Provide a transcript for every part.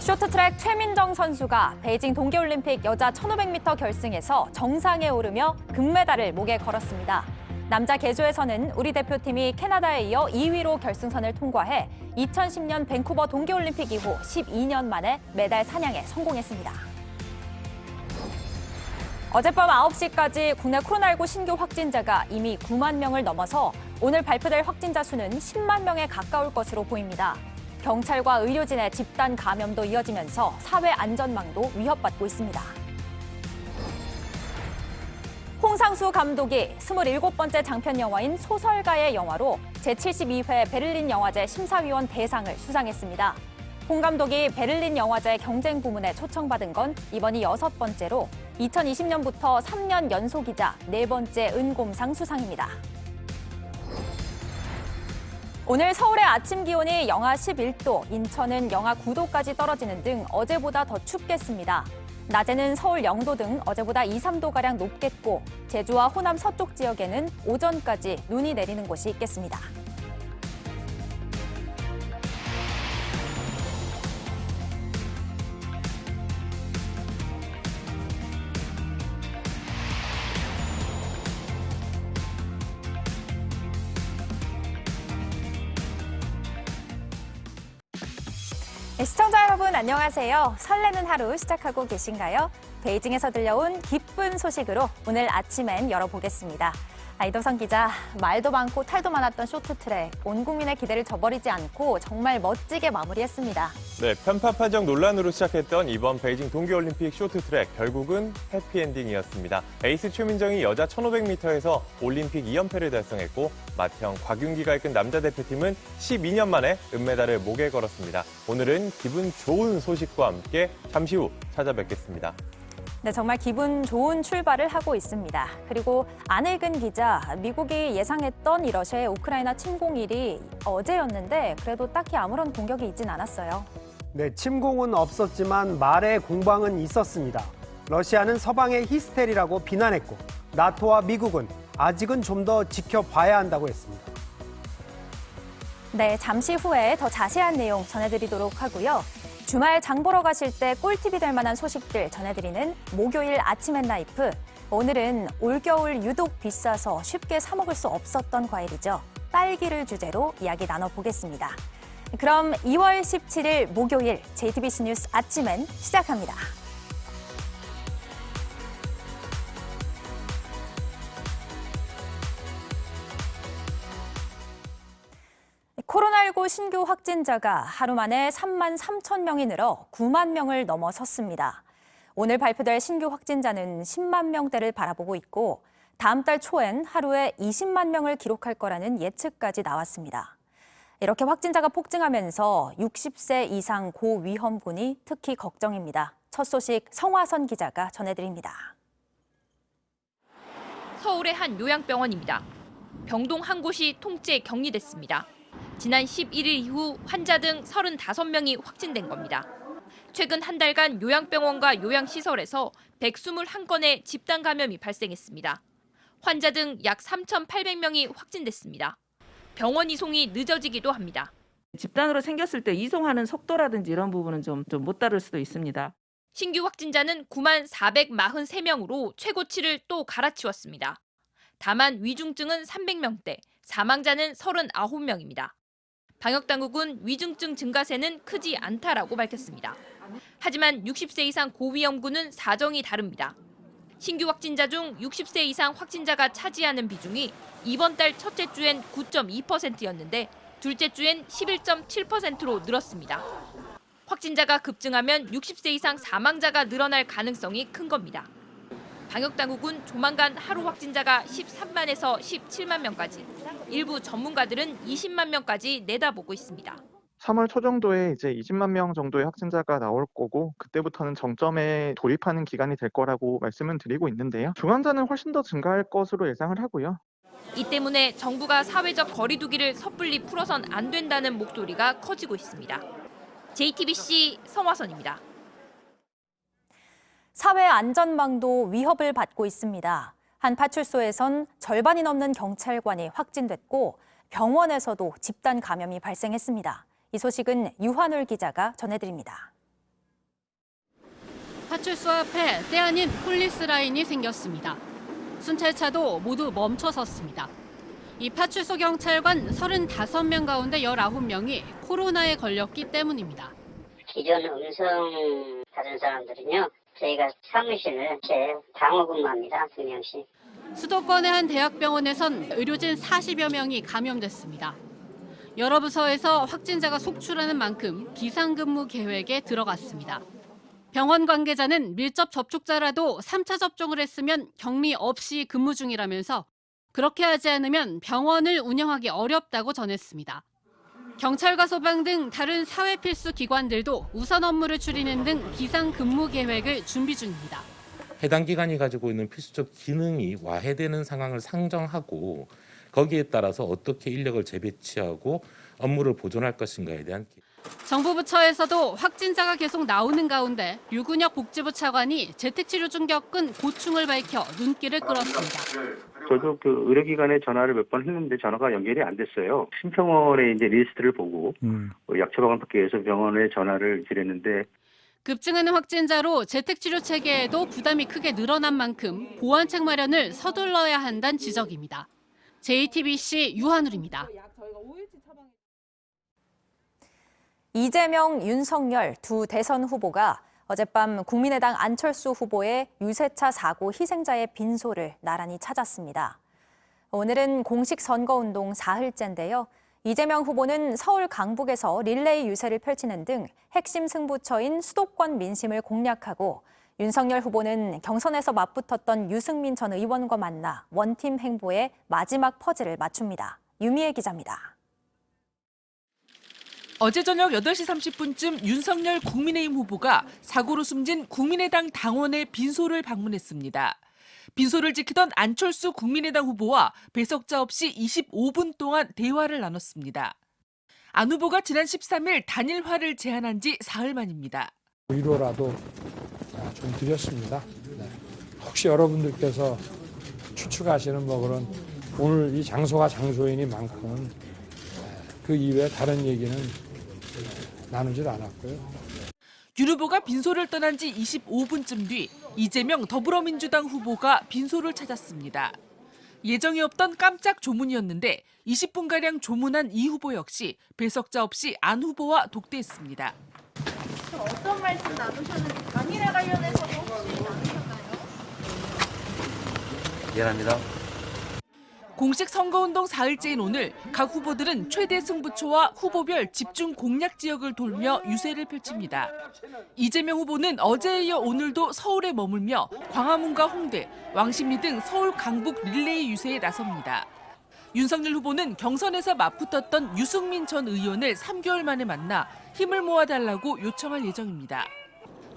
쇼트트랙 최민정 선수가 베이징 동계올림픽 여자 1500m 결승에서 정상에 오르며 금메달을 목에 걸었습니다. 남자 계주에서는 우리 대표팀이 캐나다에 이어 2위로 결승선을 통과해 2010년 밴쿠버 동계올림픽 이후 12년 만에 메달 사냥에 성공했습니다. 어젯밤 9시까지 국내 코로나19 신규 확진자가 이미 9만 명을 넘어서 오늘 발표될 확진자 수는 10만 명에 가까울 것으로 보입니다. 경찰과 의료진의 집단 감염도 이어지면서 사회 안전망도 위협받고 있습니다. 홍상수 감독이 27번째 장편 영화인 소설가의 영화로 제72회 베를린 영화제 심사위원 대상을 수상했습니다. 홍 감독이 베를린 영화제 경쟁 부문에 초청받은 건 이번이 6번째로 2020년부터 3년 연속이자 4번째 은곰상 수상입니다. 오늘 서울의 아침 기온이 영하 11도, 인천은 영하 9도까지 떨어지는 등 어제보다 더 춥겠습니다. 낮에는 서울 0도 등 어제보다 2, 3도가량 높겠고 제주와 호남 서쪽 지역에는 오전까지 눈이 내리는 곳이 있겠습니다. 시청자 여러분 안녕하세요. 설레는 하루 시작하고 계신가요? 베이징에서 들려온 기쁜 소식으로 오늘 아침엔 열어보겠습니다. 이도선 기자, 말도 많고 탈도 많았던 쇼트트랙, 온 국민의 기대를 저버리지 않고 정말 멋지게 마무리했습니다. 네, 편파판정 논란으로 시작했던 이번 베이징 동계올림픽 쇼트트랙, 결국은 해피엔딩이었습니다. 에이스 최민정이 여자 1500m에서 올림픽 2연패를 달성했고 맏형 곽윤기가 이끈 남자 대표팀은 12년 만에 은메달을 목에 걸었습니다. 오늘은 기분 좋은 소식과 함께 잠시 후 찾아뵙겠습니다. 네, 정말 기분 좋은 출발을 하고 있습니다. 그리고 안일근 기자, 미국이 예상했던 이 러시아의 우크라이나 침공일이 어제였는데 그래도 딱히 아무런 공격이 있진 않았어요. 네, 침공은 없었지만 말의 공방은 있었습니다. 러시아는 서방의 히스테리라고 비난했고 나토와 미국은 아직은 좀 더 지켜봐야 한다고 했습니다. 네, 잠시 후에 더 자세한 내용 전해드리도록 하고요. 주말 장 보러 가실 때 꿀팁이 될 만한 소식들 전해드리는 목요일 아침 앤 라이프. 오늘은 올겨울 유독 비싸서 쉽게 사 먹을 수 없었던 과일이죠. 딸기를 주제로 이야기 나눠보겠습니다. 그럼 2월 17일 목요일 JTBC 뉴스 아침엔 시작합니다. 코로나19 신규 확진자가 하루 만에 3만 3천 명이 늘어 9만 명을 넘어섰습니다. 오늘 발표될 신규 확진자는 10만 명대를 바라보고 있고 다음 달 초엔 하루에 20만 명을 기록할 거라는 예측까지 나왔습니다. 이렇게 확진자가 폭증하면서 60세 이상 고위험군이 특히 걱정입니다. 첫 소식 성화선 기자가 전해드립니다. 서울의 한 요양병원입니다. 병동 한 곳이 통째 격리됐습니다. 지난 11일 이후 환자 등 35명이 확진된 겁니다. 최근 한 달간 요양병원과 요양시설에서 121건의 집단 감염이 발생했습니다. 환자 등 약 3,800명이 확진됐습니다. 병원 이송이 늦어지기도 합니다. 집단으로 생겼을 때 이송하는 속도라든지 이런 부분은 좀 못 다룰 수도 있습니다. 신규 확진자는 9만 443명으로 최고치를 또 갈아치웠습니다. 다만 위중증은 300명대, 사망자는 39명입니다. 방역당국은 위중증 증가세는 크지 않다라고 밝혔습니다. 하지만 60세 이상 고위험군은 사정이 다릅니다. 신규 확진자 중 60세 이상 확진자가 차지하는 비중이 이번 달 첫째 주엔 9.2%였는데 둘째 주엔 11.7%로 늘었습니다. 확진자가 급증하면 60세 이상 사망자가 늘어날 가능성이 큰 겁니다. 방역당국은 조만간 하루 확진자가 13만에서 17만 명까지, 일부 전문가들은 20만 명까지 내다보고 있습니다. 3월 초 정도에 이제 20만 명 정도의 확진자가 나올 거고 그때부터는 정점에 돌입하는 기간이 될 거라고 말씀을 드리고 있는데요. 중환자는 훨씬 더 증가할 것으로 예상을 하고요. 이 때문에 정부가 사회적 거리 두기를 섣불리 풀어선 안 된다는 목소리가 커지고 있습니다. JTBC 성화선입니다. 사회 안전망도 위협을 받고 있습니다. 한 파출소에선 절반이 넘는 경찰관이 확진됐고 병원에서도 집단 감염이 발생했습니다. 이 소식은 유한울 기자가 전해드립니다. 파출소 앞에 때 아닌 폴리스 라인이 생겼습니다. 순찰차도 모두 멈춰 섰습니다. 이 파출소 경찰관 35명 가운데 19명이 코로나에 걸렸기 때문입니다. 기존 음성 받은 사람들은요, 저희가 사무실을 방어 근무합니다, 2명씩. 수도권의 한 대학병원에선 의료진 40여 명이 감염됐습니다. 여러 부서에서 확진자가 속출하는 만큼 비상근무 계획에 들어갔습니다. 병원 관계자는 밀접 접촉자라도 3차 접종을 했으면 격리 없이 근무 중이라면서 그렇게 하지 않으면 병원을 운영하기 어렵다고 전했습니다. 경찰과 소방 등 다른 사회 필수 기관들도 우선 업무를 줄이는 등 비상근무 계획을 준비 중입니다. 해당 기관이 가지고 있는 필수적 기능이 와해되는 상황을 상정하고 거기에 따라서 어떻게 인력을 재배치하고 업무를 보존할 것인가에 대한 정부 부처에서도 확진자가 계속 나오는 가운데 류근혁 복지부 차관이 재택치료 중 겪은 고충을 밝혀 눈길을 끌었습니다. 저도 그 의료기관에 전화를 몇 번 했는데 전화가 연결이 안 됐어요. 신청원의 이제 리스트를 보고 약처방을 받기 위해서 병원에 전화를 드렸는데 급증하는 확진자로 재택치료 체계에도 부담이 크게 늘어난 만큼 보완책 마련을 서둘러야 한다는 지적입니다. JTBC 유한울입니다. 이재명, 윤석열 두 대선 후보가 어젯밤 국민의당 안철수 후보의 유세차 사고 희생자의 빈소를 나란히 찾았습니다. 오늘은 공식 선거운동 사흘째인데요. 이재명 후보는 서울 강북에서 릴레이 유세를 펼치는 등 핵심 승부처인 수도권 민심을 공략하고 윤석열 후보는 경선에서 맞붙었던 유승민 전 의원과 만나 원팀 행보의 마지막 퍼즐을 맞춥니다. 유미애 기자입니다. 어제 저녁 8시 30분쯤 윤석열 국민의힘 후보가 사고로 숨진 국민의당 당원의 빈소를 방문했습니다. 빈소를 지키던 안철수 국민의당 후보와 배석자 없이 25분 동안 대화를 나눴습니다. 안 후보가 지난 13일 단일화를 제안한 지 사흘 만입니다. 위로라도 좀 드렸습니다. 혹시 여러분들께서 추측하시는 그런 오늘 이 장소가 장소이니만큼은 그 이외에 다른 얘기는 나누질 않았고요. 윤 후보가 빈소를 떠난 지 25분쯤 뒤 이재명 더불어민주당 후보가 빈소를 찾았습니다. 예정이 없던 깜짝 조문이었는데 20분가량 조문한 이 후보 역시 배석자 없이 안 후보와 독대했습니다. 어떤 말씀 나누셨는지 단일화 관련해서도 혹시 나누셨나요? 미안합니다. 공식 선거운동 사흘째인 오늘 각 후보들은 최대 승부처와 후보별 집중 공략 지역을 돌며 유세를 펼칩니다. 이재명 후보는 어제에 이어 오늘도 서울에 머물며 광화문과 홍대, 왕십리 등 서울 강북 릴레이 유세에 나섭니다. 윤석열 후보는 경선에서 맞붙었던 유승민 전 의원을 3개월 만에 만나 힘을 모아달라고 요청할 예정입니다.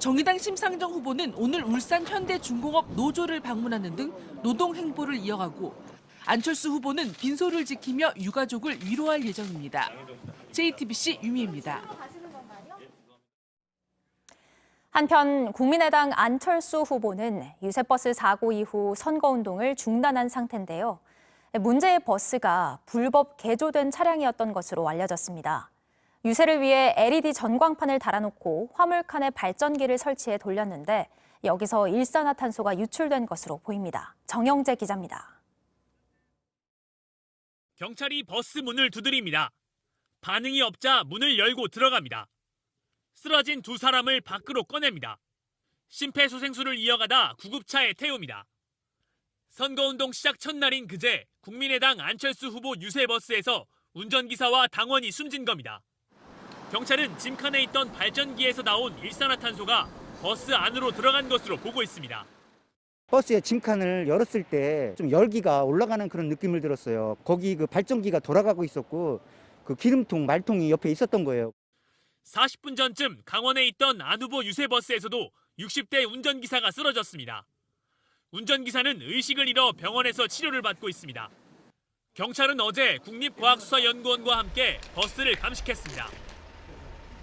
정의당 심상정 후보는 오늘 울산 현대중공업 노조를 방문하는 등 노동 행보를 이어가고 안철수 후보는 빈소를 지키며 유가족을 위로할 예정입니다. JTBC 유미입니다. 한편 국민의당 안철수 후보는 유세버스 사고 이후 선거운동을 중단한 상태인데요. 문제의 버스가 불법 개조된 차량이었던 것으로 알려졌습니다. 유세를 위해 LED 전광판을 달아놓고 화물칸에 발전기를 설치해 돌렸는데 여기서 일산화탄소가 유출된 것으로 보입니다. 정영재 기자입니다. 경찰이 버스 문을 두드립니다. 반응이 없자 문을 열고 들어갑니다. 쓰러진 두 사람을 밖으로 꺼냅니다. 심폐소생술을 이어가다 구급차에 태웁니다. 선거운동 시작 첫날인 그제 국민의당 안철수 후보 유세버스에서 운전기사와 당원이 숨진 겁니다. 경찰은 짐칸에 있던 발전기에서 나온 일산화탄소가 버스 안으로 들어간 것으로 보고 있습니다. 버스의 짐칸을 열었을 때 좀 열기가 올라가는 그런 느낌을 들었어요. 거기 그 발전기가 돌아가고 있었고 그 기름통, 말통이 옆에 있었던 거예요. 40분 전쯤 강원에 있던 안 후보 유세버스에서도 60대 운전기사가 쓰러졌습니다. 운전기사는 의식을 잃어 병원에서 치료를 받고 있습니다. 경찰은 어제 국립과학수사연구원과 함께 버스를 감식했습니다.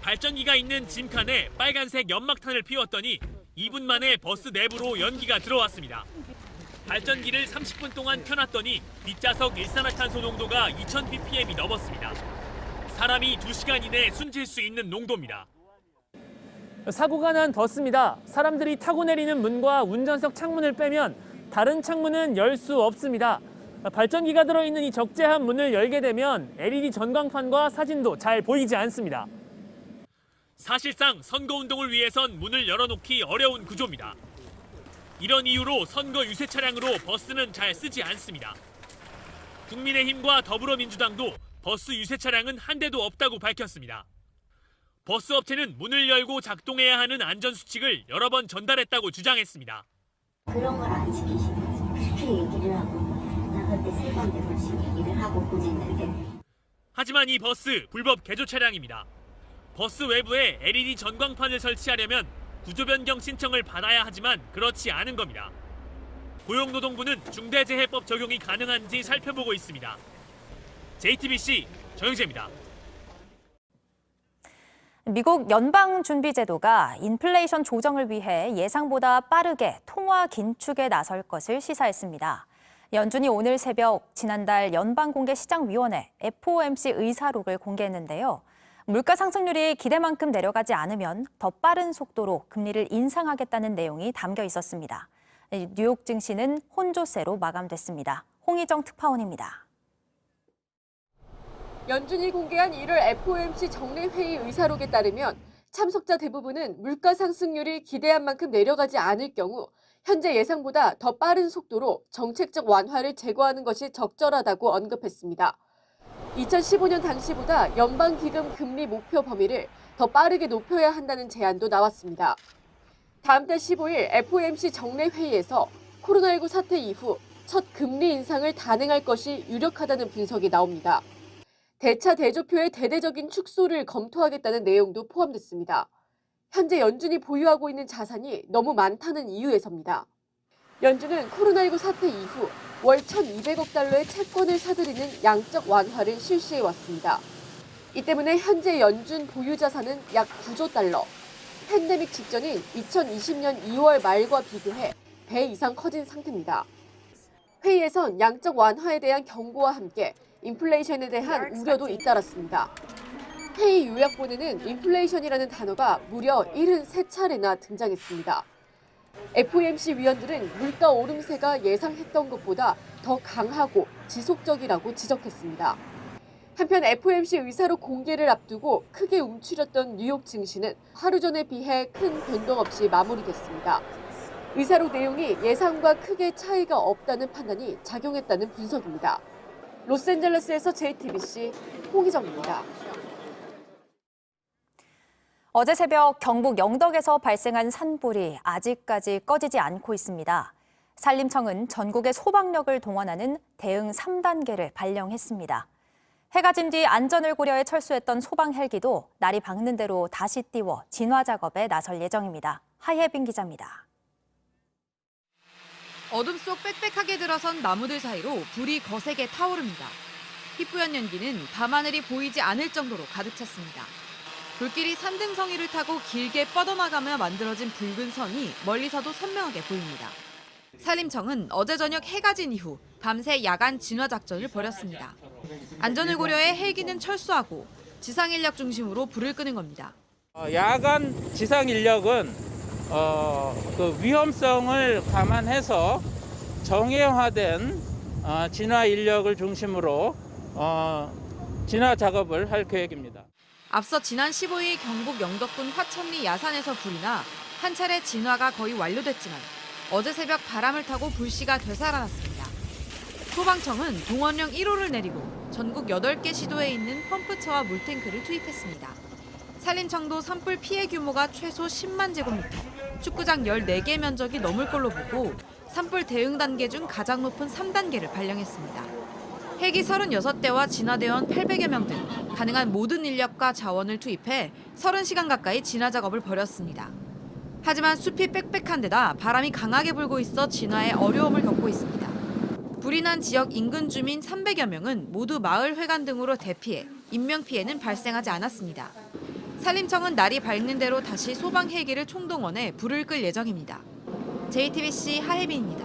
발전기가 있는 짐칸에 빨간색 연막탄을 피웠더니 2분 만에 버스 내부로 연기가 들어왔습니다. 발전기를 30분 동안 켜놨더니 뒷좌석 일산화탄소 농도가 2000ppm이 넘었습니다. 사람이 2시간 이내에 숨질 수 있는 농도입니다. 사고가 난 버스입니다. 사람들이 타고 내리는 문과 운전석 창문을 빼면 다른 창문은 열 수 없습니다. 발전기가 들어있는 이 적재한 문을 열게 되면 LED 전광판과 사진도 잘 보이지 않습니다. 사실상 선거운동을 위해선 문을 열어놓기 어려운 구조입니다. 이런 이유로 선거 유세 차량으로 버스는 잘 쓰지 않습니다. 국민의힘과 더불어민주당도 버스 유세 차량은 한 대도 없다고 밝혔습니다. 버스 업체는 문을 열고 작동해야 하는 안전수칙을 여러 번 전달했다고 주장했습니다. 그런 걸 안 지키시면 그렇게 얘기를 하고 나 그때 3번째씩 얘기를 하고 그랬는데. 하지만 이 버스 불법 개조 차량입니다. 버스 외부에 LED 전광판을 설치하려면 구조 변경 신청을 받아야 하지만 그렇지 않은 겁니다. 고용노동부는 중대재해법 적용이 가능한지 살펴보고 있습니다. JTBC 정영재입니다. 미국 연방준비제도가 인플레이션 조정을 위해 예상보다 빠르게 통화 긴축에 나설 것을 시사했습니다. 연준이 오늘 새벽 지난달 연방공개시장위원회 FOMC 의사록을 공개했는데요. 물가 상승률이 기대만큼 내려가지 않으면 더 빠른 속도로 금리를 인상하겠다는 내용이 담겨 있었습니다. 뉴욕 증시는 혼조세로 마감됐습니다. 홍희정 특파원입니다. 연준이 공개한 1월 FOMC 정례회의 의사록에 따르면 참석자 대부분은 물가 상승률이 기대한 만큼 내려가지 않을 경우 현재 예상보다 더 빠른 속도로 정책적 완화를 제고하는 것이 적절하다고 언급했습니다. 2015년 당시보다 연방기금 금리 목표 범위를 더 빠르게 높여야 한다는 제안도 나왔습니다. 다음 달 15일 FOMC 정례회의에서 코로나19 사태 이후 첫 금리 인상을 단행할 것이 유력하다는 분석이 나옵니다. 대차 대조표의 대대적인 축소를 검토하겠다는 내용도 포함됐습니다. 현재 연준이 보유하고 있는 자산이 너무 많다는 이유에서입니다. 연준은 코로나19 사태 이후 월 1,200억 달러의 채권을 사들이는 양적 완화를 실시해왔습니다. 이 때문에 현재 연준 보유 자산은 약 9조 달러, 팬데믹 직전인 2020년 2월 말과 비교해 배 이상 커진 상태입니다. 회의에선 양적 완화에 대한 경고와 함께 인플레이션에 대한 우려도 잇따랐습니다. 회의 요약본에는 인플레이션이라는 단어가 무려 73차례나 등장했습니다. FOMC 위원들은 물가 오름세가 예상했던 것보다 더 강하고 지속적이라고 지적했습니다. 한편 FOMC 의사록 공개를 앞두고 크게 움츠렸던 뉴욕 증시는 하루 전에 비해 큰 변동 없이 마무리됐습니다. 의사록 내용이 예상과 크게 차이가 없다는 판단이 작용했다는 분석입니다. 로스앤젤레스에서 JTBC 홍희정입니다. 어제 새벽 경북 영덕에서 발생한 산불이 아직까지 꺼지지 않고 있습니다. 산림청은 전국의 소방력을 동원하는 대응 3단계를 발령했습니다. 해가 진 뒤 안전을 고려해 철수했던 소방 헬기도 날이 밝는 대로 다시 띄워 진화 작업에 나설 예정입니다. 하예빈 기자입니다. 어둠 속 빽빽하게 들어선 나무들 사이로 불이 거세게 타오릅니다. 희뿌연 연기는 밤하늘이 보이지 않을 정도로 가득 찼습니다. 불길이 산등성이를 타고 길게 뻗어나가며 만들어진 붉은 선이 멀리서도 선명하게 보입니다. 산림청은 어제 저녁 해가 진 이후 밤새 야간 진화 작전을 벌였습니다. 안전을 고려해 헬기는 철수하고 지상 인력 중심으로 불을 끄는 겁니다. 야간 지상 인력은 그 위험성을 감안해서 정예화된 진화 인력을 중심으로 진화 작업을 할 계획입니다. 앞서 지난 15일 경북 영덕군 화천리 야산에서 불이 나 한 차례 진화가 거의 완료됐지만 어제 새벽 바람을 타고 불씨가 되살아났습니다. 소방청은 동원령 1호를 내리고 전국 8개 시도에 있는 펌프차와 물탱크를 투입했습니다. 산림청도 산불 피해 규모가 최소 10만 제곱미터, 축구장 14개 면적이 넘을 걸로 보고 산불 대응 단계 중 가장 높은 3단계를 발령했습니다. 헬기 36대와 진화대원 800여 명 등 가능한 모든 인력과 자원을 투입해 30시간 가까이 진화 작업을 벌였습니다. 하지만 숲이 빽빽한 데다 바람이 강하게 불고 있어 진화에 어려움을 겪고 있습니다. 불이 난 지역 인근 주민 300여 명은 모두 마을 회관 등으로 대피해 인명피해는 발생하지 않았습니다. 산림청은 날이 밝는 대로 다시 소방 헬기를 총동원해 불을 끌 예정입니다. JTBC 하혜빈입니다.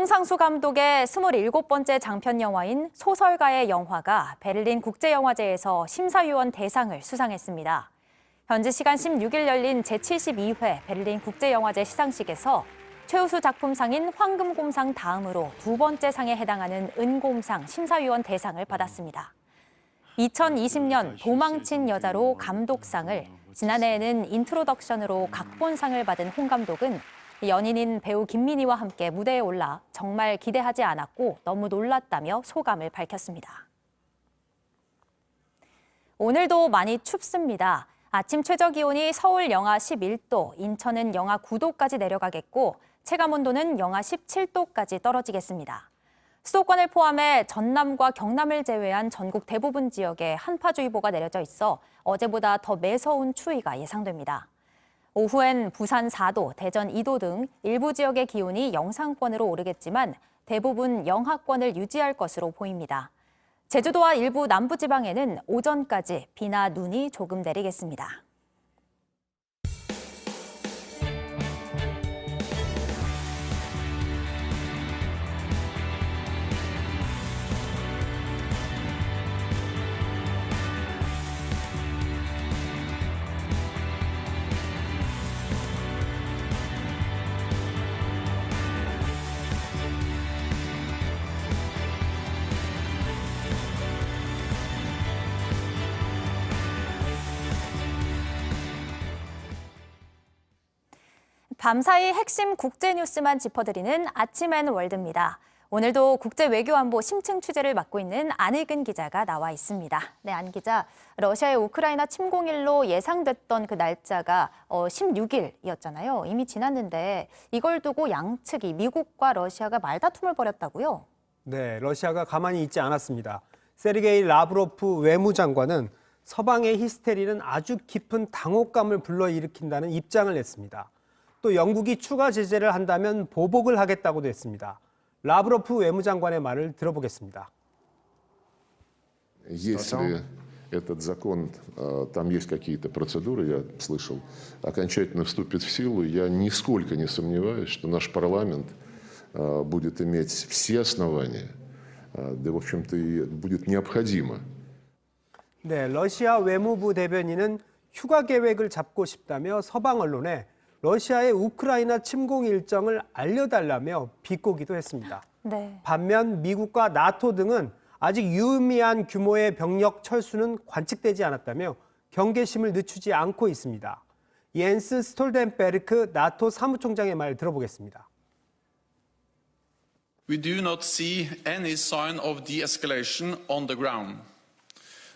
송상수 감독의 27번째 장편 영화인 소설가의 영화가 베를린 국제영화제에서 심사위원 대상을 수상했습니다. 현지 시간 16일 열린 제72회 베를린 국제영화제 시상식에서 최우수 작품상인 황금곰상 다음으로 두 번째 상에 해당하는 은곰상 심사위원 대상을 받았습니다. 2020년 도망친 여자로 감독상을, 지난해에는 인트로덕션으로 각본상을 받은 홍 감독은 연인인 배우 김민희와 함께 무대에 올라 정말 기대하지 않았고 너무 놀랐다며 소감을 밝혔습니다. 오늘도 많이 춥습니다. 아침 최저 기온이 서울 영하 11도, 인천은 영하 9도까지 내려가겠고 체감온도는 영하 17도까지 떨어지겠습니다. 수도권을 포함해 전남과 경남을 제외한 전국 대부분 지역에 한파주의보가 내려져 있어 어제보다 더 매서운 추위가 예상됩니다. 오후엔 부산 4도, 대전 2도 등 일부 지역의 기온이 영상권으로 오르겠지만 대부분 영하권을 유지할 것으로 보입니다. 제주도와 일부 남부지방에는 오전까지 비나 눈이 조금 내리겠습니다. 밤사이 핵심 국제 뉴스만 짚어드리는 아침엔 월드입니다. 오늘도 국제 외교안보 심층 취재를 맡고 있는 안익은 기자가 나와 있습니다. 네, 안 기자, 러시아의 우크라이나 침공일로 예상됐던 그 날짜가 16일이었잖아요. 이미 지났는데 이걸 두고 양측이 미국과 러시아가 말다툼을 벌였다고요? 네, 러시아가 가만히 있지 않았습니다. 세르게이 라브로프 외무장관은 서방의 히스테리는 아주 깊은 당혹감을 불러일으킨다는 입장을 냈습니다. 또 영국이 추가 제재를 한다면 보복을 하겠다고도 했습니다. 라브로프 외무장관의 말을 들어보겠습니다. Если этот закон, там есть какие-то процедуры, я слышал, окончательно вступит в силу, я нисколько не сомневаюсь, что наш парламент будет иметь все основания, да, в общем-то, и будет необходимо. 네, 러시아 외무부 대변인은 휴가 계획을 잡고 싶다며 서방 언론에 러시아의 우크라이나 침공 일정을 알려달라며 비꼬기도 했습니다. 네. 반면 미국과 나토 등은 아직 유의미한 규모의 병력 철수는 관측되지 않았다며 경계심을 늦추지 않고 있습니다. 옌스 스톨텐베르크 나토 사무총장의 말 들어보겠습니다. We do not see any sign of de-escalation on the ground.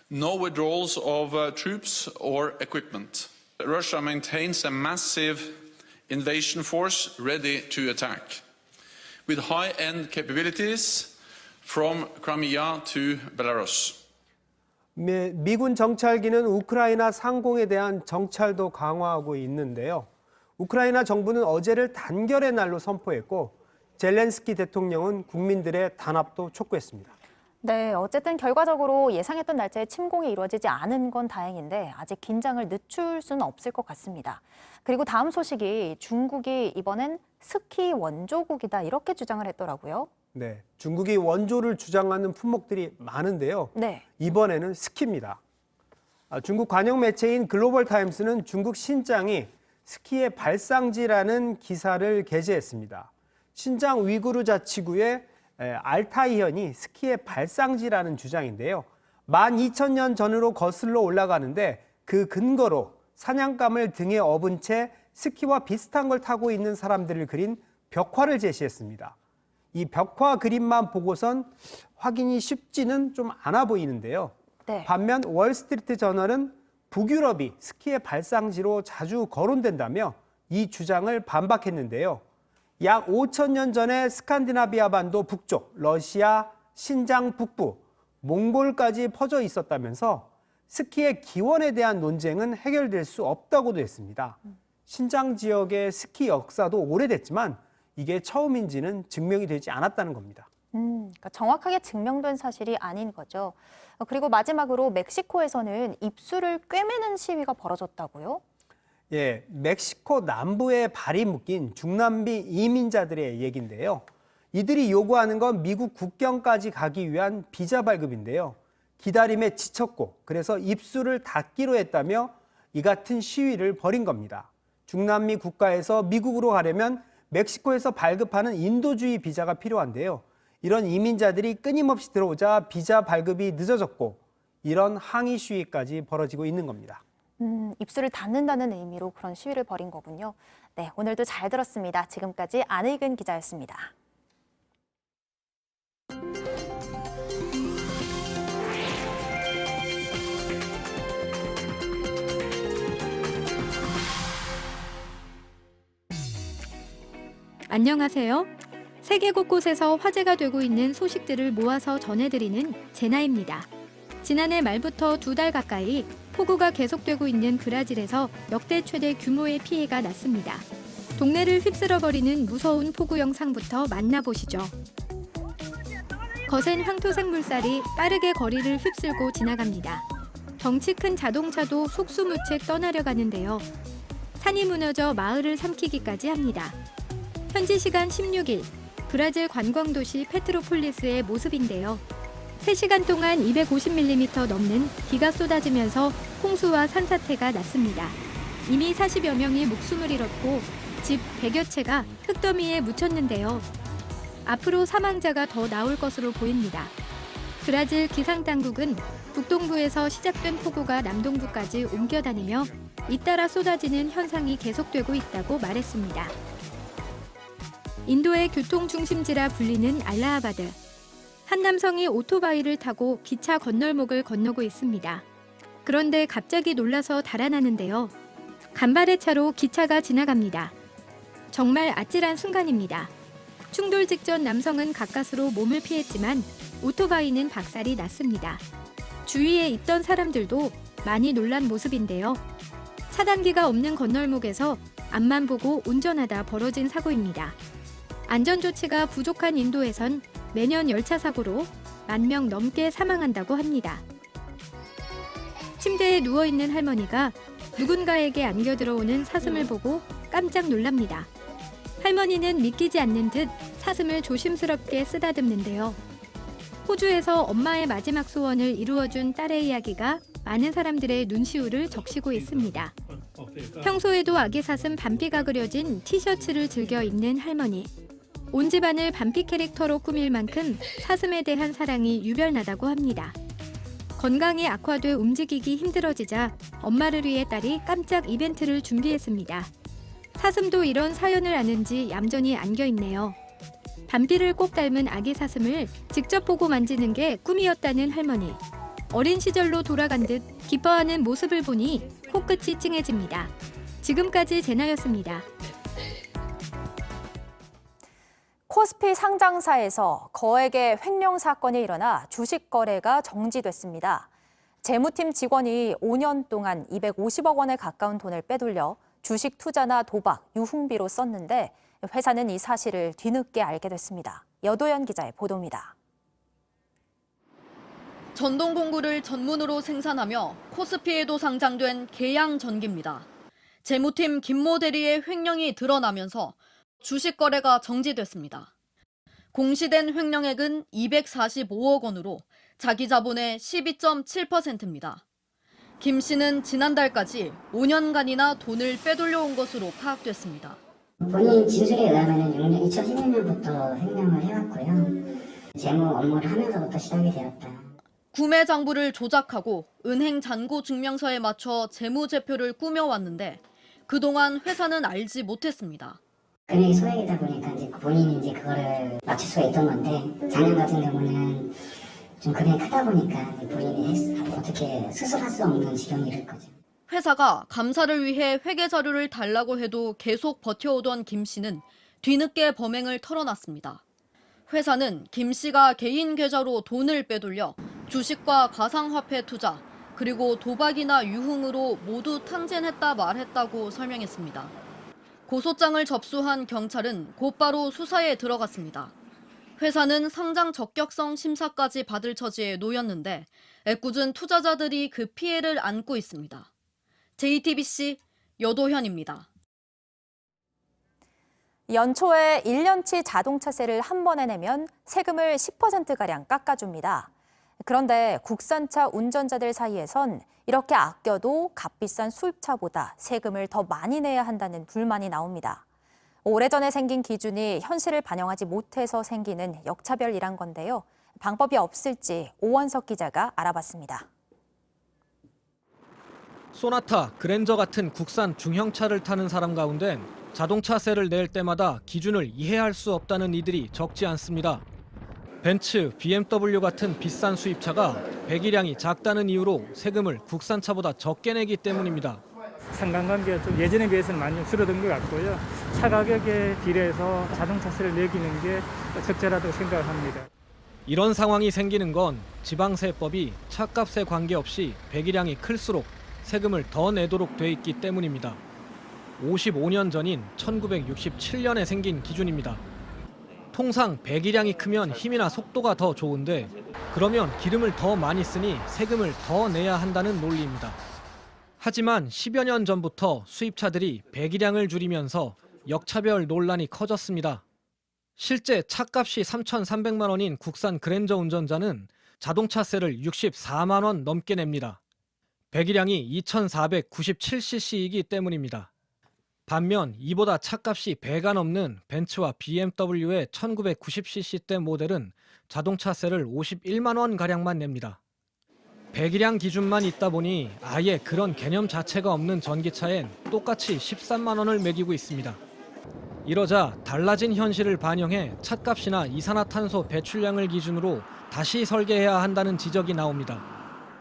No withdrawals of troops or equipment. Russia maintains a massive invasion force ready to attack, with high-end capabilities from Crimea to Belarus. 미군 정찰기는 우크라이나 상공에 대한 정찰도 강화하고 있는데요. 우크라이나 정부는 어제를 단결의 날로 선포했고 젤렌스키 대통령은 국민들의 단합도 촉구했습니다. 네, 어쨌든 결과적으로 예상했던 날짜에 침공이 이루어지지 않은 건 다행인데 아직 긴장을 늦출 수는 없을 것 같습니다. 그리고 다음 소식이 중국이 이번엔 스키 원조국이다 이렇게 주장을 했더라고요. 네, 중국이 원조를 주장하는 품목들이 많은데요. 네. 이번에는 스키입니다. 중국 관영 매체인 글로벌 타임스는 중국 신장이 스키의 발상지라는 기사를 게재했습니다. 신장 위구르 자치구의 알타이현이 스키의 발상지라는 주장인데요. 12,000년 전으로 거슬러 올라가는데 그 근거로 사냥감을 등에 업은 채 스키와 비슷한 걸 타고 있는 사람들을 그린 벽화를 제시했습니다. 이 벽화 그림만 보고선 확인이 쉽지는 좀 않아 보이는데요. 네. 반면 월스트리트 저널은 북유럽이 스키의 발상지로 자주 거론된다며 이 주장을 반박했는데요. 약 5,000년 전에 스칸디나비아 반도 북쪽, 러시아, 신장 북부, 몽골까지 퍼져 있었다면서 스키의 기원에 대한 논쟁은 해결될 수 없다고도 했습니다. 신장 지역의 스키 역사도 오래됐지만 이게 처음인지는 증명이 되지 않았다는 겁니다. 그러니까 정확하게 증명된 사실이 아닌 거죠. 그리고 마지막으로 멕시코에서는 입술을 꿰매는 시위가 벌어졌다고요? 예, 멕시코 남부에 발이 묶인 중남미 이민자들의 얘기인데요. 이들이 요구하는 건 미국 국경까지 가기 위한 비자 발급인데요. 기다림에 지쳤고 그래서 입술을 닫기로 했다며 이 같은 시위를 벌인 겁니다. 중남미 국가에서 미국으로 가려면 멕시코에서 발급하는 인도주의 비자가 필요한데요. 이런 이민자들이 끊임없이 들어오자 비자 발급이 늦어졌고 이런 항의 시위까지 벌어지고 있는 겁니다. 입술을 닫는다는 의미로 그런 시위를 벌인 거군요. 네, 오늘도 잘 들었습니다. 지금까지 안의근 기자였습니다. 안녕하세요. 세계 곳곳에서 화제가 되고 있는 소식들을 모아서 전해드리는 제나입니다. 지난해 말부터 2달 가까이 폭우가 계속되고 있는 브라질에서 역대 최대 규모의 피해가 났습니다. 동네를 휩쓸어버리는 무서운 폭우 영상부터 만나보시죠. 거센 황토색 물살이 빠르게 거리를 휩쓸고 지나갑니다. 덩치 큰 자동차도 속수무책 떠나려 가는데요. 산이 무너져 마을을 삼키기까지 합니다. 현지 시간 16일, 브라질 관광도시 페트로폴리스의 모습인데요. 3시간 동안 250mm 넘는 비가 쏟아지면서 홍수와 산사태가 났습니다. 이미 40여 명이 목숨을 잃었고 집 100여 채가 흙더미에 묻혔는데요. 앞으로 사망자가 더 나올 것으로 보입니다. 브라질 기상당국은 북동부에서 시작된 폭우가 남동부까지 옮겨다니며 잇따라 쏟아지는 현상이 계속되고 있다고 말했습니다. 인도의 교통중심지라 불리는 알라하바드. 한 남성이 오토바이를 타고 기차 건널목을 건너고 있습니다. 그런데 갑자기 놀라서 달아나는데요. 간발의 차로 기차가 지나갑니다. 정말 아찔한 순간입니다. 충돌 직전 남성은 가까스로 몸을 피했지만 오토바이는 박살이 났습니다. 주위에 있던 사람들도 많이 놀란 모습인데요. 차단기가 없는 건널목에서 앞만 보고 운전하다 벌어진 사고입니다. 안전조치가 부족한 인도에선 매년 열차 사고로 10,000명 넘게 사망한다고 합니다. 침대에 누워있는 할머니가 누군가에게 안겨 들어오는 사슴을 보고 깜짝 놀랍니다. 할머니는 믿기지 않는 듯 사슴을 조심스럽게 쓰다듬는데요. 호주에서 엄마의 마지막 소원을 이루어준 딸의 이야기가 많은 사람들의 눈시울을 적시고 있습니다. 평소에도 아기 사슴 밤비가 그려진 티셔츠를 즐겨 입는 할머니. 온 집안을 밤비 캐릭터로 꾸밀 만큼 사슴에 대한 사랑이 유별나다고 합니다. 건강이 악화돼 움직이기 힘들어지자 엄마를 위해 딸이 깜짝 이벤트를 준비했습니다. 사슴도 이런 사연을 아는지 얌전히 안겨있네요. 밤비를 꼭 닮은 아기 사슴을 직접 보고 만지는 게 꿈이었다는 할머니. 어린 시절로 돌아간 듯 기뻐하는 모습을 보니 코끝이 찡해집니다. 지금까지 제나였습니다. 코스피 상장사에서 거액의 횡령 사건이 일어나 주식 거래가 정지됐습니다. 재무팀 직원이 5년 동안 250억 원에 가까운 돈을 빼돌려 주식 투자나 도박, 유흥비로 썼는데 회사는 이 사실을 뒤늦게 알게 됐습니다. 여도현 기자의 보도입니다. 전동공구를 전문으로 생산하며 코스피에도 상장된 계양전기입니다. 재무팀 김모 대리의 횡령이 드러나면서 주식 거래가 정지됐습니다. 공시된 횡령액은 245억 원으로 자기 자본의 12.7%입니다. 김 씨는 지난달까지 5년간이나 돈을 빼돌려온 것으로 파악됐습니다. 본인 진술에 의하면 2011년부터 횡령을 해왔고요. 재무 업무를 하면서부터 시작이 되었다. 구매 장부를 조작하고 은행 잔고 증명서에 맞춰 재무제표를 꾸며왔는데 그동안 회사는 알지 못했습니다. 금액이 소액이다 보니까 이제 본인이 그거를 맞출 수가 있던 건데 작년 같은 경우는 좀 금액이 크다 보니까 본인이 어떻게 스스로 할 수 없는 지경이 이를 거죠. 회사가 감사를 위해 회계 자료를 달라고 해도 계속 버텨오던 김 씨는 뒤늦게 범행을 털어놨습니다. 회사는 김 씨가 개인 계좌로 돈을 빼돌려 주식과 가상화폐 투자, 그리고 도박이나 유흥으로 모두 탕진했다 말했다고 설명했습니다. 고소장을 접수한 경찰은 곧바로 수사에 들어갔습니다. 회사는 상장 적격성 심사까지 받을 처지에 놓였는데 애꿎은 투자자들이 그 피해를 안고 있습니다. JTBC 여도현입니다. 연초에 1년치 자동차세를 한 번에 내면 세금을 10%가량 깎아줍니다. 그런데 국산차 운전자들 사이에선 이렇게 아껴도 값비싼 수입차보다 세금을 더 많이 내야 한다는 불만이 나옵니다. 오래전에 생긴 기준이 현실을 반영하지 못해서 생기는 역차별이란 건데요. 방법이 없을지 오원석 기자가 알아봤습니다. 소나타, 그랜저 같은 국산 중형차를 타는 사람 가운데 자동차세를 낼 때마다 기준을 이해할 수 없다는 이들이 적지 않습니다. 벤츠, BMW 같은 비싼 수입차가 배기량이 작다는 이유로 세금을 국산차보다 적게 내기 때문입니다. 상관관계가 좀 예전에 비해서는 많이 줄어든 것 같고요. 차 가격에 비례해서 자동차세를 매기는 게 적절하다고 생각합니다. 이런 상황이 생기는 건 지방세법이 차값에 관계없이 배기량이 클수록 세금을 더 내도록 돼 있기 때문입니다. 55년 전인 1967년에 생긴 기준입니다. 통상 배기량이 크면 힘이나 속도가 더 좋은데 그러면 기름을 더 많이 쓰니 세금을 더 내야 한다는 논리입니다. 하지만 10여 년 전부터 수입차들이 배기량을 줄이면서 역차별 논란이 커졌습니다. 실제 차값이 3,300만 원인 국산 그랜저 운전자는 자동차세를 64만 원 넘게 냅니다. 배기량이 2,497cc이기 때문입니다. 반면 이보다 차값이 배가 넘는 벤츠와 BMW의 1990cc대 모델은 자동차세를 51만 원가량만 냅니다. 배기량 기준만 있다 보니 아예 그런 개념 자체가 없는 전기차엔 똑같이 13만 원을 매기고 있습니다. 이러자 달라진 현실을 반영해 차값이나 이산화탄소 배출량을 기준으로 다시 설계해야 한다는 지적이 나옵니다.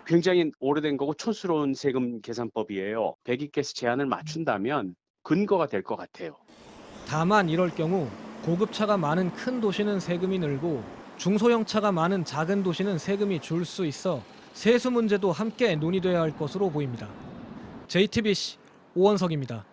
굉장히 오래된 거고 촌스러운 세금 계산법이에요. 배기가스 제한을 맞춘다면 근거가 될 것 같아요. 다만 이럴 경우 고급차가 많은 큰 도시는 세금이 늘고 중소형차가 많은 작은 도시는 세금이 줄 수 있어 세수 문제도 함께 논의돼야 할 것으로 보입니다. JTBC 오원석입니다.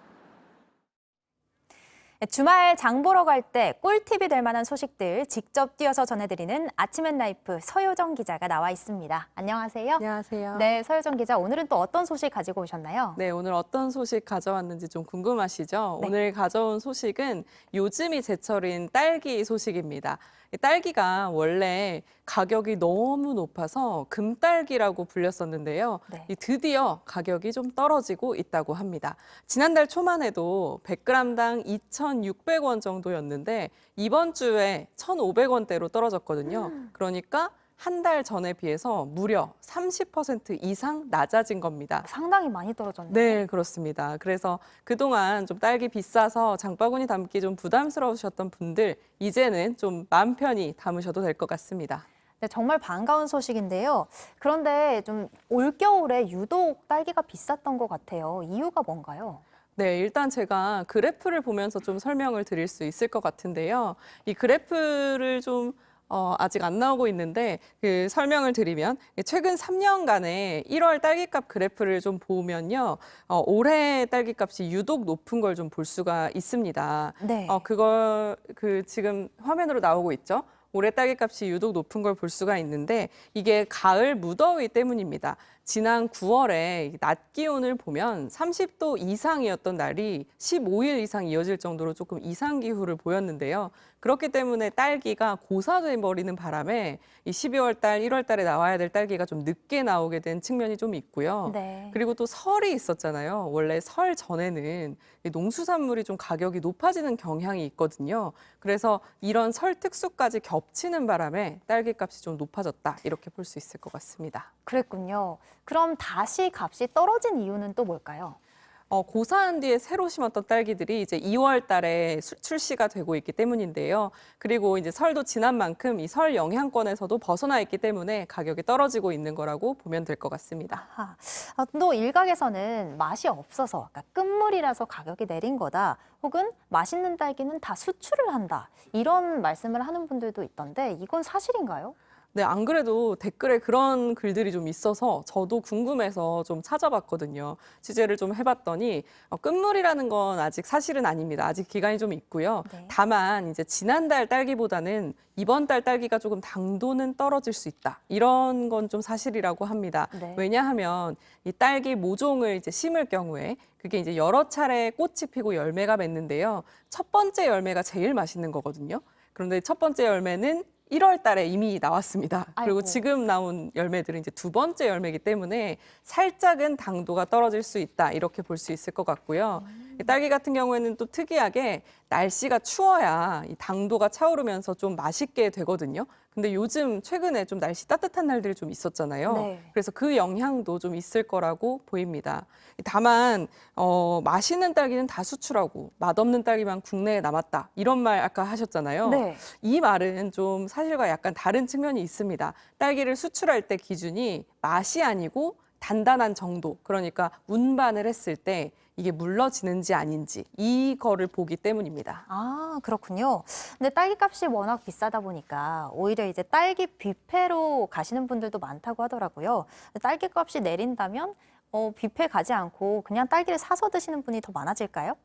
주말 장 보러 갈 때 꿀팁이 될 만한 소식들 직접 뛰어서 전해드리는 아침엔 라이프 서효정 기자가 나와 있습니다. 안녕하세요. 안녕하세요. 네, 서효정 기자, 오늘은 또 어떤 소식 가지고 오셨나요? 네, 오늘 어떤 소식 가져왔는지 좀 궁금하시죠? 네. 오늘 가져온 소식은 요즘이 제철인 딸기 소식입니다. 이 딸기가 원래 가격이 너무 높아서 금딸기라고 불렸었는데요. 네. 이 드디어 가격이 좀 떨어지고 있다고 합니다. 지난달 초만 해도 100g당 2,600원 정도였는데 이번 주에 1,500원대로 떨어졌거든요. 그러니까 한 달 전에 비해서 무려 30% 이상 낮아진 겁니다. 상당히 많이 떨어졌네요. 네, 그렇습니다. 그래서 그동안 좀 딸기 비싸서 장바구니 담기 좀 부담스러우셨던 분들 이제는 좀 마음 편히 담으셔도 될 것 같습니다. 네, 정말 반가운 소식인데요. 그런데 좀 올겨울에 유독 딸기가 비쌌던 것 같아요. 이유가 뭔가요? 네, 일단 제가 그래프를 보면서 좀 설명을 드릴 수 있을 것 같은데요. 이 그래프를 좀 아직 안 나오고 있는데 그 설명을 드리면 최근 3년간의 1월 딸기값 그래프를 좀 보면요. 올해 딸기값이 유독 높은 걸 좀 볼 수가 있습니다. 네. 그걸 지금 화면으로 나오고 있죠. 올해 딸기값이 유독 높은 걸 볼 수가 있는데 이게 가을 무더위 때문입니다. 지난 9월에 낮 기온을 보면 30도 이상이었던 날이 15일 이상 이어질 정도로 조금 이상 기후를 보였는데요. 그렇기 때문에 딸기가 고사돼 버리는 바람에 이 12월 달, 1월 달에 나와야 될 딸기가 좀 늦게 나오게 된 측면이 좀 있고요. 네. 그리고 또 설이 있었잖아요. 원래 설 전에는 이 농수산물이 좀 가격이 높아지는 경향이 있거든요. 그래서 이런 설 특수까지 겹치는 바람에 딸기값이 좀 높아졌다. 이렇게 볼 수 있을 것 같습니다. 그랬군요. 그럼 다시 값이 떨어진 이유는 또 뭘까요? 고사한 뒤에 새로 심었던 딸기들이 이제 2월 달에 출시가 되고 있기 때문인데요. 그리고 이제 설도 지난 만큼 이 설 영향권에서도 벗어나 있기 때문에 가격이 떨어지고 있는 거라고 보면 될 것 같습니다. 또 일각에서는 맛이 없어서 그러니까 끝물이라서 가격이 내린 거다. 혹은 맛있는 딸기는 다 수출을 한다. 이런 말씀을 하는 분들도 있던데 이건 사실인가요? 네, 안 그래도 댓글에 그런 글들이 좀 있어서 저도 궁금해서 좀 찾아봤거든요. 취재를 좀 해봤더니 끝물이라는 건 아직 사실은 아닙니다. 아직 기간이 좀 있고요. 네. 다만 이제 지난달 딸기보다는 이번 달 딸기가 조금 당도는 떨어질 수 있다. 이런 건 좀 사실이라고 합니다. 네. 왜냐하면 이 딸기 모종을 이제 심을 경우에 그게 이제 여러 차례 꽃이 피고 열매가 맺는데요. 첫 번째 열매가 제일 맛있는 거거든요. 그런데 첫 번째 열매는 1월 달에 이미 나왔습니다. 그리고 아이고. 지금 나온 열매들은 이제 두 번째 열매이기 때문에 살짝은 당도가 떨어질 수 있다. 이렇게 볼 수 있을 것 같고요. 딸기 같은 경우에는 또 특이하게 날씨가 추워야 이 당도가 차오르면서 좀 맛있게 되거든요. 근데 요즘 최근에 좀 날씨 따뜻한 날들이 좀 있었잖아요. 네. 그래서 그 영향도 좀 있을 거라고 보입니다. 다만 맛있는 딸기는 다 수출하고 맛없는 딸기만 국내에 남았다. 이런 말 아까 하셨잖아요. 네. 이 말은 좀 사실과 약간 다른 측면이 있습니다. 딸기를 수출할 때 기준이 맛이 아니고 단단한 정도, 그러니까 운반을 했을 때 이게 물러지는지 아닌지 이거를 보기 때문입니다. 아, 그렇군요. 근데 딸기 값이 워낙 비싸다 보니까 오히려 이제 딸기 뷔페로 가시는 분들도 많다고 하더라고요. 딸기 값이 내린다면 뷔페 가지 않고 그냥 딸기를 사서 드시는 분이 더 많아질까요?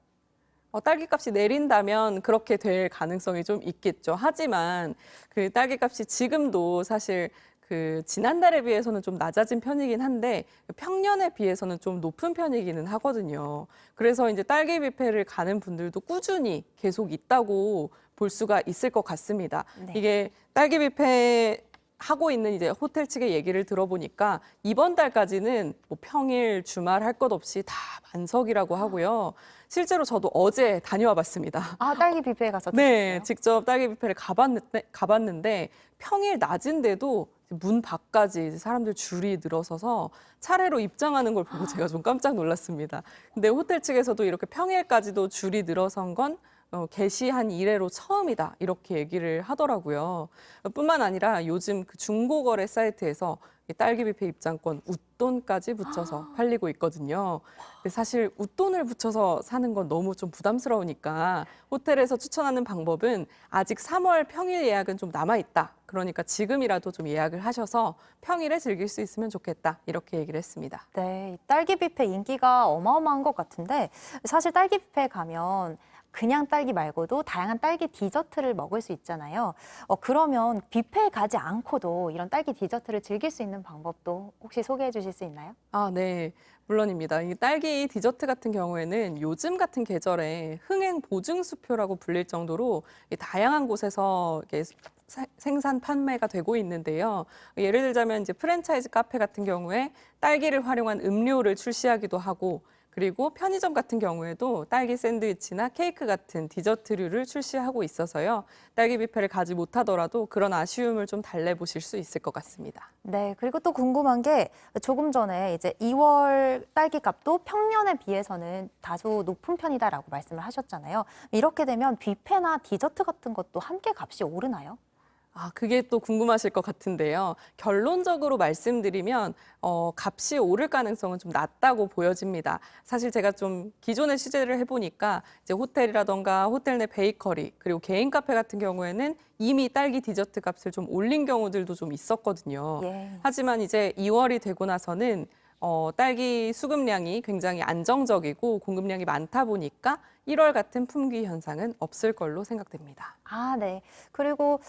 딸기 값이 내린다면 그렇게 될 가능성이 좀 있겠죠. 하지만 그 딸기 값이 지금도 사실 그 지난달에 비해서는 좀 낮아진 편이긴 한데 평년에 비해서는 좀 높은 편이기는 하거든요. 그래서 이제 딸기 뷔페를 가는 분들도 꾸준히 계속 있다고 볼 수가 있을 것 같습니다. 네. 이게 딸기 뷔페 하고 있는 이제 호텔 측의 얘기를 들어보니까 이번 달까지는 뭐 평일, 주말 할 것 없이 다 만석이라고 하고요. 실제로 저도 어제 다녀와 봤습니다. 아, 딸기 뷔페에 가서 네, 드셨어요? 직접 딸기 뷔페를 가봤는데 평일 낮인데도 문 밖까지 사람들 줄이 늘어서서 차례로 입장하는 걸 보고 제가 좀 깜짝 놀랐습니다. 근데 호텔 측에서도 이렇게 평일까지도 줄이 늘어선 건 개시한 이래로 처음이다 이렇게 얘기를 하더라고요. 뿐만 아니라 요즘 그 중고거래 사이트에서 이 딸기 뷔페 입장권 웃돈까지 붙여서 팔리고 있거든요. 근데 사실 웃돈을 붙여서 사는 건 너무 좀 부담스러우니까 호텔에서 추천하는 방법은 아직 3월 평일 예약은 좀 남아있다. 그러니까 지금이라도 좀 예약을 하셔서 평일에 즐길 수 있으면 좋겠다. 이렇게 얘기를 했습니다. 네, 이 딸기 뷔페 인기가 어마어마한 것 같은데 사실 딸기 뷔페에 가면 그냥 딸기 말고도 다양한 딸기 디저트를 먹을 수 있잖아요. 그러면 뷔페에 가지 않고도 이런 딸기 디저트를 즐길 수 있는 방법도 혹시 소개해 주실 수 있나요? 아, 네. 물론입니다. 이 딸기 디저트 같은 경우에는 요즘 같은 계절에 흥행 보증수표라고 불릴 정도로 다양한 곳에서 이렇게 생산 판매가 되고 있는데요. 예를 들자면 이제 프랜차이즈 카페 같은 경우에 딸기를 활용한 음료를 출시하기도 하고 그리고 편의점 같은 경우에도 딸기 샌드위치나 케이크 같은 디저트류를 출시하고 있어서요. 딸기 뷔페를 가지 못하더라도 그런 아쉬움을 좀 달래보실 수 있을 것 같습니다. 네, 그리고 또 궁금한 게 조금 전에 이제 2월 딸기 값도 평년에 비해서는 다소 높은 편이다라고 말씀을 하셨잖아요. 이렇게 되면 뷔페나 디저트 같은 것도 함께 값이 오르나요? 아, 그게 또 궁금하실 것 같은데요. 결론적으로 말씀드리면 값이 오를 가능성은 좀 낮다고 보여집니다. 사실 제가 좀 기존에 취재를 해보니까 이제 호텔이라던가 호텔 내 베이커리 그리고 개인 카페 같은 경우에는 이미 딸기 디저트 값을 좀 올린 경우들도 좀 있었거든요. 예. 하지만 이제 2월이 되고 나서는 딸기 수급량이 굉장히 안정적이고 공급량이 많다 보니까 1월 같은 품귀 현상은 없을 걸로 생각됩니다. 아, 네. 그리고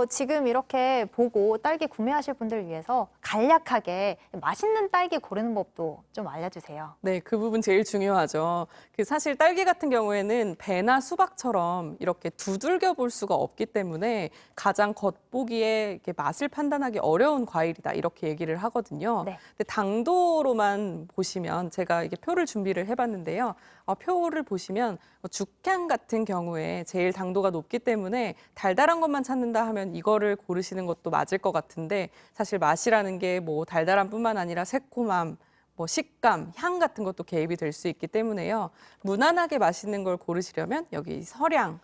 지금 이렇게 보고 딸기 구매하실 분들 위해서 간략하게 맛있는 딸기 고르는 법도 좀 알려주세요. 네, 그 부분 제일 중요하죠. 사실 딸기 같은 경우에는 배나 수박처럼 이렇게 두들겨 볼 수가 없기 때문에 가장 겉보기에 이렇게 맛을 판단하기 어려운 과일이다 이렇게 얘기를 하거든요. 네. 근데 당도로만 보시면 제가 이게 표를 준비를 해봤는데요. 표를 보시면 죽향 같은 경우에 제일 당도가 높기 때문에 달달한 것만 찾는다 하면 이거를 고르시는 것도 맞을 것 같은데 사실 맛이라는 게 뭐 달달함 뿐만 아니라 새콤함, 뭐 식감, 향 같은 것도 개입이 될 수 있기 때문에요. 무난하게 맛있는 걸 고르시려면 여기 서량,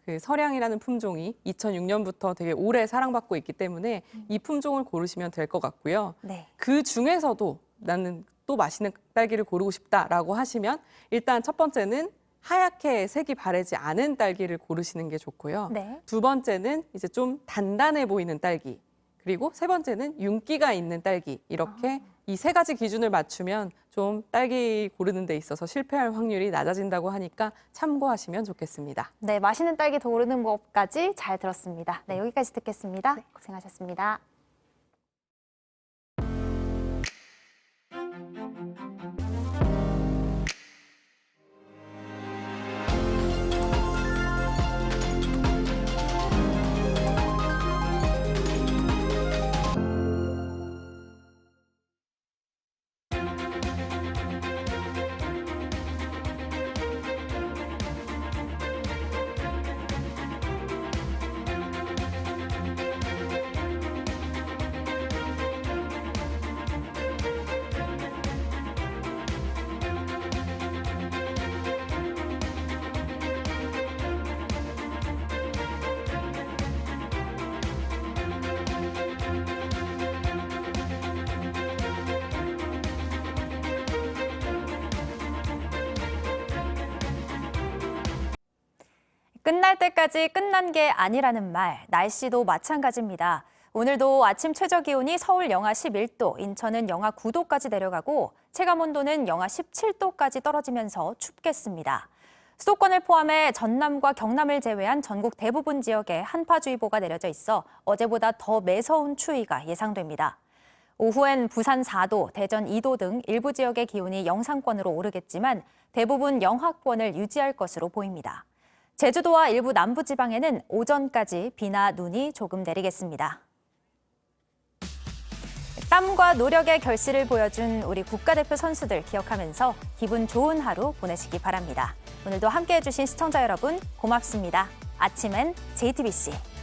그 서량이라는 품종이 2006년부터 되게 오래 사랑받고 있기 때문에 이 품종을 고르시면 될 것 같고요. 네. 그 중에서도 나는 또 맛있는 딸기를 고르고 싶다라고 하시면 일단 첫 번째는 하얗게 색이 바래지 않은 딸기를 고르시는 게 좋고요. 네. 두 번째는 이제 좀 단단해 보이는 딸기. 그리고 세 번째는 윤기가 있는 딸기. 이렇게 이 세 가지 기준을 맞추면 좀 딸기 고르는 데 있어서 실패할 확률이 낮아진다고 하니까 참고하시면 좋겠습니다. 네, 맛있는 딸기 고르는 법까지 잘 들었습니다. 네, 여기까지 듣겠습니다. 고생하셨습니다. 끝날 때까지 끝난 게 아니라는 말, 날씨도 마찬가지입니다. 오늘도 아침 최저기온이 서울 영하 11도, 인천은 영하 9도까지 내려가고 체감온도는 영하 17도까지 떨어지면서 춥겠습니다. 수도권을 포함해 전남과 경남을 제외한 전국 대부분 지역에 한파주의보가 내려져 있어 어제보다 더 매서운 추위가 예상됩니다. 오후엔 부산 4도, 대전 2도 등 일부 지역의 기온이 영상권으로 오르겠지만 대부분 영하권을 유지할 것으로 보입니다. 제주도와 일부 남부지방에는 오전까지 비나 눈이 조금 내리겠습니다. 땀과 노력의 결실을 보여준 우리 국가대표 선수들 기억하면서 기분 좋은 하루 보내시기 바랍니다. 오늘도 함께해 주신 시청자 여러분 고맙습니다. 아침엔 JTBC.